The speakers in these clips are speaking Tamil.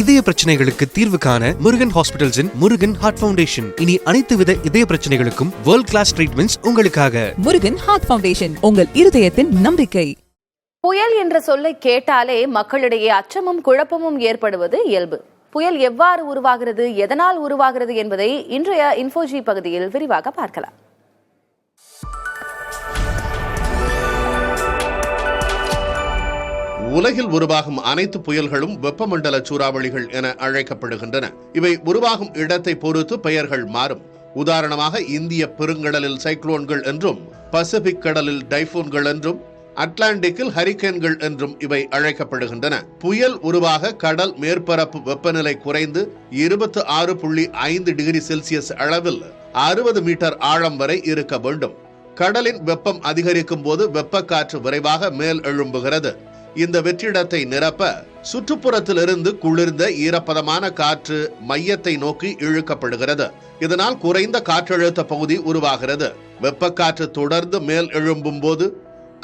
இதய பிரச்சனைகளுக்கு தீர்வு காண முருகன் ஹாஸ்பிடல்ஸின் முருகன் ஹார்ட் ஃபவுண்டேஷன். இனி அனைத்து வித இதய பிரச்சனைகளுக்கும் வேர்ல்ட் கிளாஸ் ட்ரீட்மெண்ட்ஸ் உங்களுக்காக. முருகன் ஹார்ட் ஃபவுண்டேஷன், உங்கள் இருதயத்தின் நம்பிக்கை. புயல் என்ற சொல்லை கேட்டாலே மக்களிடையே அச்சமும் குழப்பமும் ஏற்படுவது இயல்பு. புயல் எவ்வாறு உருவாகிறது, எதனால் உருவாகிறது என்பதை இன்றைய இன்ஃபோஜி பகுதியில் விரிவாக பார்க்கலாம். உலகில் உருவாகும் அனைத்து புயல்களும் வெப்பமண்டல சூறாவளிகள் என அழைக்கப்படுகின்றன. இவை உருவாகும் இடத்தை பொறுத்து பெயர்கள் மாறும். உதாரணமாக இந்திய பெருங்கடலில் சைக்ளோன்கள் என்றும், பசிபிக் கடலில் டைபூன்கள் என்றும், அட்லாண்டிக்கில் ஹரிகேன்கள் என்றும் இவை அழைக்கப்படுகின்றன. புயல் உருவாக கடல் மேற்பரப்பு வெப்பநிலை குறைந்து 26.5 டிகிரி செல்சியஸ் அளவில் 60 மீட்டர் ஆழம் வரை இருக்க வேண்டும். கடலின் வெப்பம் அதிகரிக்கும் போது வெப்பக்காற்று விரைவாக மேல் எழும்புகிறது. இந்த வெற்றிடத்தை நிரப்ப சுற்றுப்புறத்திலிருந்து குளிர்ந்த ஈரப்பதமான காற்று மையத்தை நோக்கி இழுக்கப்படுகிறது. இதனால் குறைந்த காற்றழுத்த பகுதி உருவாகிறது. வெப்பக்காற்று தொடர்ந்து மேல் எழும்பும் போது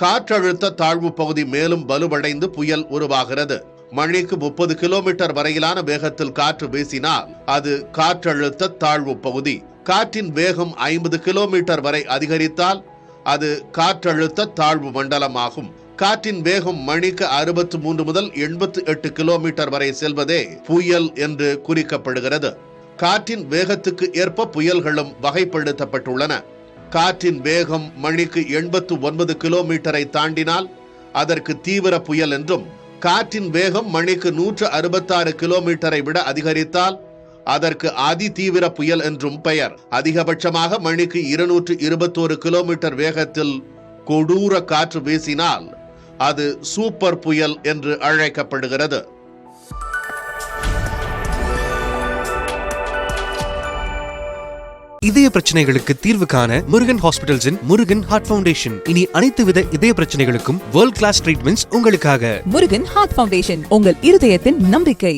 காற்றழுத்த தாழ்வு பகுதி மேலும் வலுவடைந்து புயல் உருவாகிறது. மணிக்கு 30 கிலோமீட்டர் வரையிலான வேகத்தில் காற்று வீசினால் அது காற்றழுத்த தாழ்வு பகுதி. காற்றின் வேகம் 50 கிலோமீட்டர் வரை அதிகரித்தால் அது காற்றழுத்த தாழ்வு மண்டலமாகும். காற்றின் வேகம் மணிக்கு 63 முதல் 88 கிலோமீட்டர் வரை செல்வதே புயல் என்று குறிக்கப்படுகிறது. காற்றின் வேகத்துக்கு ஏற்ப புயல்களும் வகைப்படுத்தப்பட்டுள்ளன. காற்றின் வேகம் மணிக்கு 89 கிலோமீட்டரை தாண்டினால் அதற்கு தீவிர புயல் என்றும், காற்றின் வேகம் மணிக்கு 166 கிலோமீட்டரை விட அதிகரித்தால் அதற்கு அதி தீவிர புயல் என்றும் பெயர். அதிகபட்சமாக மணிக்கு 221 கிலோமீட்டர் வேகத்தில் கொடூர காற்று வீசினால் அது சூப்பர் புயல் என்று அழைக்கப்படுகிறது. இதய பிரச்சனைகளுக்கு தீர்வு காண முருகன் ஹாஸ்பிடல்ஸின் முருகன் ஹார்ட் ஃபவுண்டேஷன். இனி அனைத்து வித இதய பிரச்சனைகளுக்கும் வேர்ல்ட் கிளாஸ் ட்ரீட்மெண்ட்ஸ் உங்களுக்காக. முருகன் ஹார்ட் ஃபவுண்டேஷன், உங்கள் இருதயத்தின் நம்பிக்கை.